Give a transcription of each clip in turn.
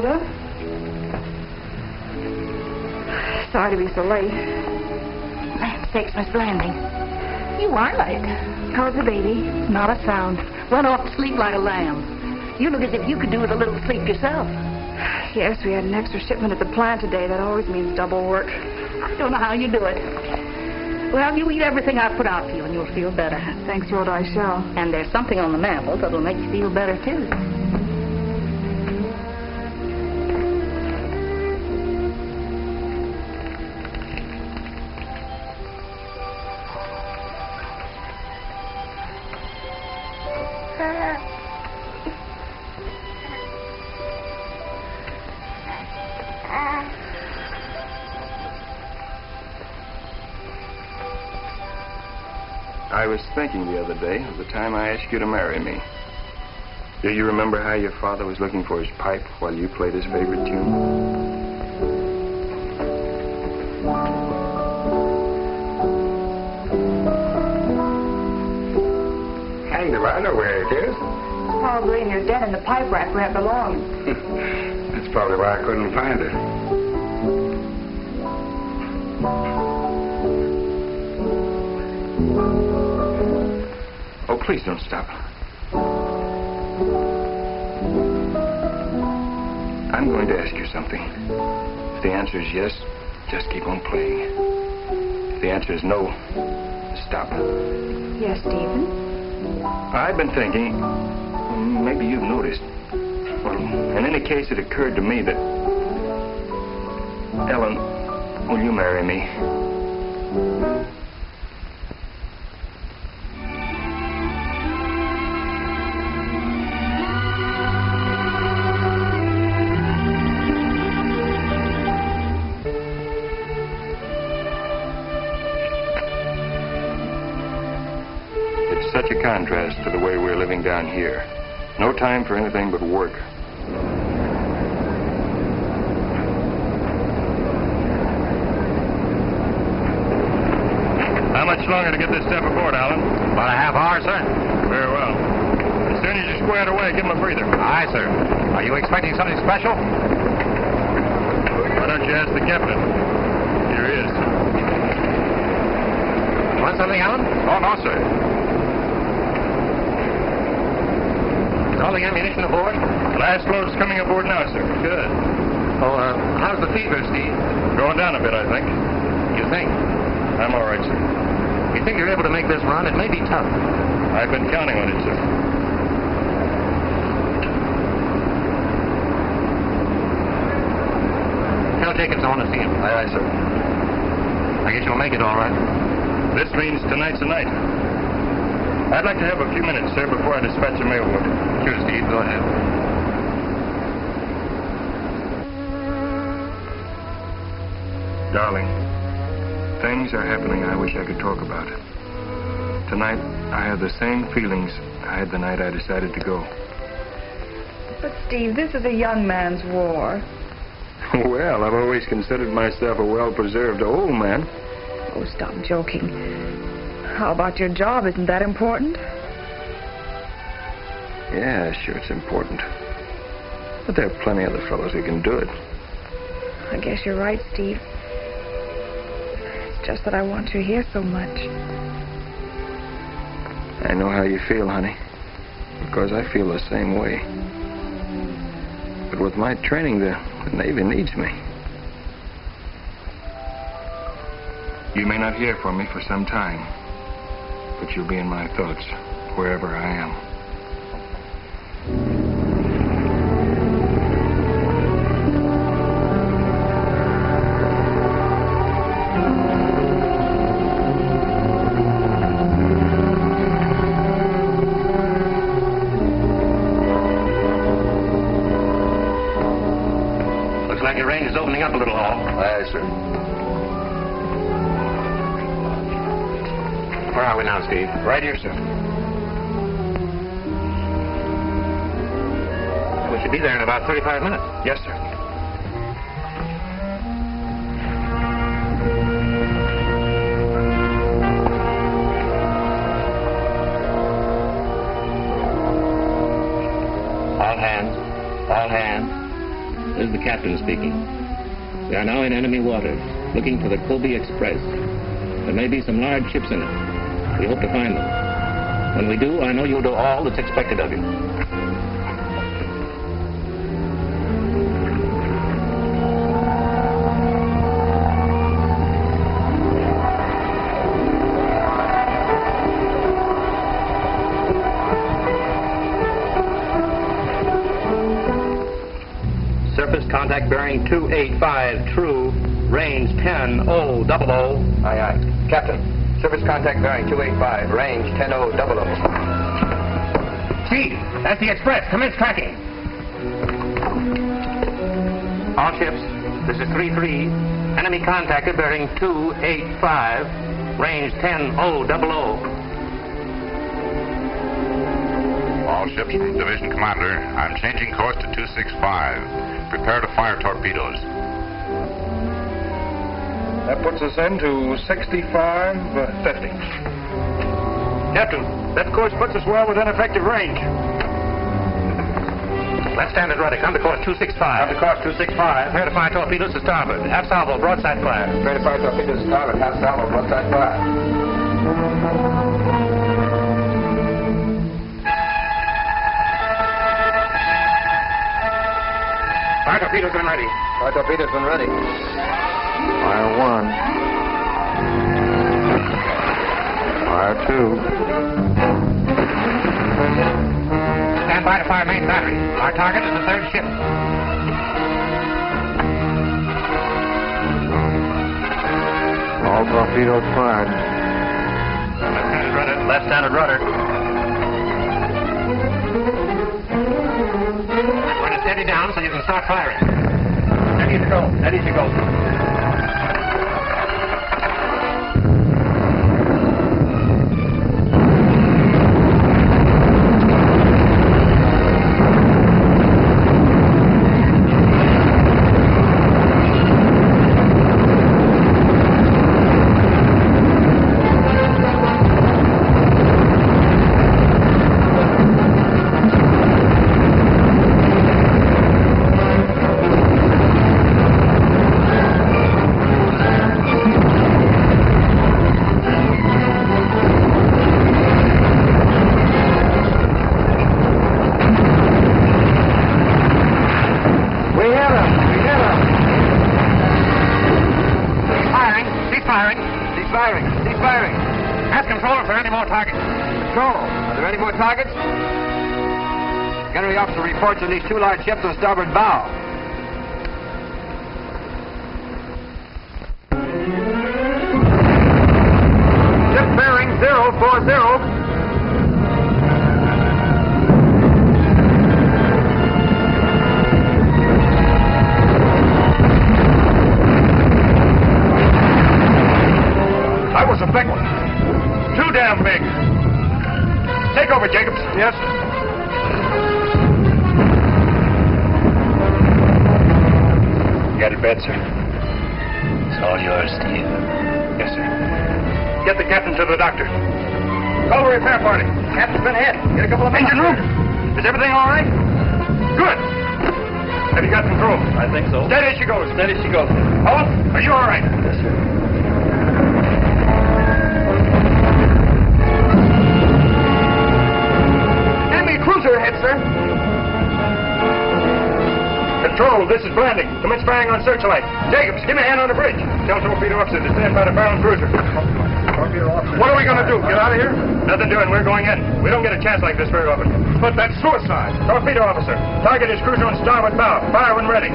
Hilda. Sorry to be so late. Sakes, Miss Blanding. You are late. How's the baby? Not a sound. Went off to sleep like a lamb. You look as if you could do with a little sleep yourself. Yes, we had an extra shipment at the plant today. That always means double work. I don't know how you do it. Well, you eat everything I put out for you and you'll feel better. Thanks, Hilda, I shall. And there's something on the mantel that'll make you feel better, too. I was thinking the other day of the time I asked you to marry me. Do you remember how your father was looking for his pipe while you played his favorite tune? Hanged if I know where it is. It's probably in your den in the pipe rack where it belongs. That's probably why I couldn't find it. Oh, please don't stop. I'm going to ask you something. If the answer is yes, just keep on playing. If the answer is no, stop. Yes, Stephen? I've been thinking, maybe you've noticed. Well, in any case, it occurred to me that... Ellen, will you marry me? Such a contrast to the way we're living down here. No time for anything but work. How much longer to get this stuff aboard, Alan? About a half hour, sir. Very well. As soon as you square it away, give him a breather. Aye, sir. Are you expecting something special? Why don't you ask the captain? Here he is. Want something, Alan? Oh, no, sir. All the ammunition aboard? The last load's coming aboard now, sir. Good. Oh, how's the fever, Steve? Going down a bit, I think. You think? I'm all right, sir. You think you're able to make this run? It may be tough. I've been counting on it, sir. Tell Jacobs I want to see him. Aye, aye, sir. I guess you'll make it all right. This means tonight's the night. I'd like to have a few minutes, sir, before I dispatch a mail order. Sure, Steve. Go ahead. Darling, things are happening I wish I could talk about. Tonight, I have the same feelings I had the night I decided to go. But, Steve, this is a young man's war. Well, I've always considered myself a well-preserved old man. Oh, stop joking. How about your job? Isn't that important? Yeah, sure, it's important. But there are plenty of other fellows who can do it. I guess you're right, Steve. It's just that I want you here so much. I know how you feel, honey. Because I feel the same way. But with my training, the Navy needs me. You may not hear from me for some time, but you'll be in my thoughts wherever I am. Looks like your range is opening up a little, Hall. Aye, sir. Where are we now, Steve? Right here, sir. We should be there in about 35 minutes. Yes, sir. All hands. All hands. This is the captain speaking. We are now in enemy waters, looking for the Kobe Express. There may be some large ships in it. We hope to find them. When we do, I know you'll do all that's expected of you. Surface contact bearing 285, true, range 10-000. Aye, aye. Captain, surface contact bearing 285, range 10-000. Chief, that's the Express. Commence tracking. All ships, this is 3-3. Enemy contacted bearing 285, range 10-000. All ships from Division Commander, I'm changing course to 265. Prepare to fire torpedoes. That puts us into 65-50. Captain, that course puts us well within effective range. Left standard rudder. Come to course 265. Come to course 265. Prepare to fire torpedoes to starboard. Half salvo, broadside fire. Prepare to fire torpedoes to starboard, half salvo, broadside fire. Fire torpedoes when ready. Fire torpedoes when ready. Fire 1. Fire 2. Stand by to fire main battery. Our target is the third ship. All torpedoes fired. Left-handed rudder. Left-handed rudder. We're going to steady down so you can start firing. Steady as you go. Steady as you go. Ask controller for any more targets. Control, are there any more targets? Gunnery officer reports on these two large ships on starboard bow. Ship bearing 040. That was a big one. Too damn big. Take over, Jacobs. Yes. Got it, bed, sir. It's all yours, Steve. Yes, sir. Get the captain to the doctor. Call the repair party. Captain's been hit. Get a couple of engine room. Is everything all right? Good. Have you got control? I think so. Steady as she goes. Steady she goes. Owen, are you all right? Yes, sir. Cruiser ahead, sir. Control, this is Blanding. Commence firing on searchlight. Jacobs, give me a hand on the bridge. Tell torpedo officer to stand by the bow and cruiser. What are we going to do? Get out of here? Nothing doing. We're going in. We don't get a chance like this very often. But that's suicide. Torpedo officer, target is cruiser on starboard bow. Fire when ready.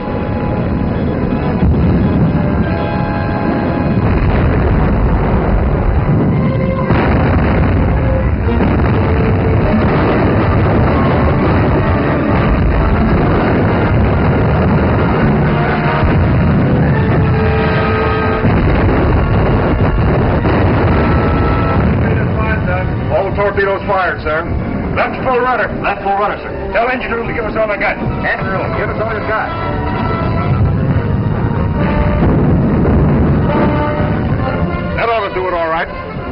Torpedoes fired, sir. Left full rudder. Left full rudder, sir. Tell engine room to give us all they got. Engine room, give us all you've got. That ought to do it all right.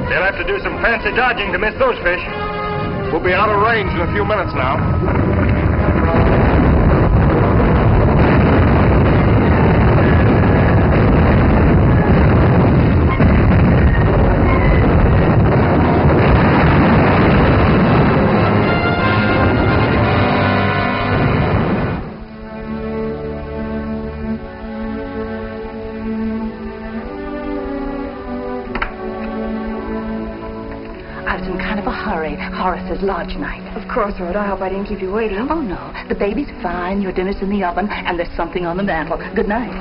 They'll have to do some fancy dodging to miss those fish. We'll be out of range in a few minutes now. hurry. Horace is lodge night. Of course, Rhoda. I hope I didn't keep you waiting. Oh, no. The baby's fine. Your dinner's in the oven, and there's something on the mantel. Good night.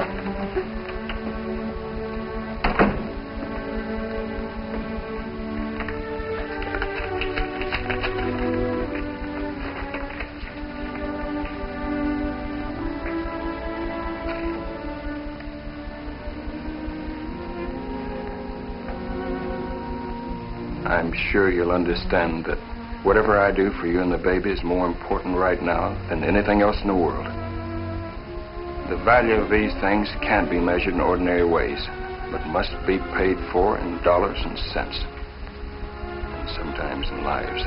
I'm sure you'll understand that whatever I do for you and the baby is more important right now than anything else in the world. The value of these things can't be measured in ordinary ways, but must be paid for in dollars and cents, and sometimes in lives.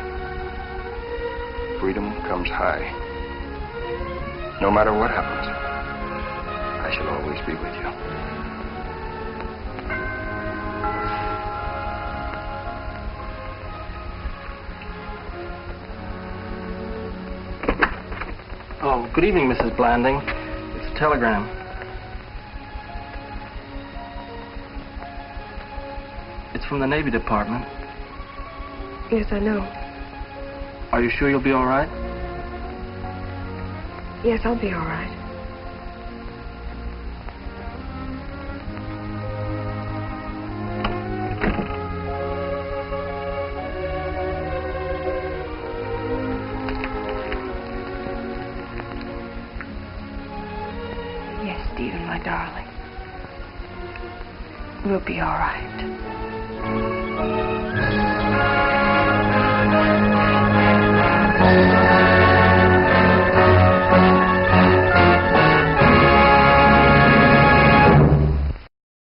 Freedom comes high. No matter what happens, I shall always be with you. Oh, good evening, Mrs. Blanding. It's a telegram. It's from the Navy Department. Yes, I know. Are you sure you'll be all right? Yes, I'll be all right. Yes, Stephen, my darling. We'll be all right.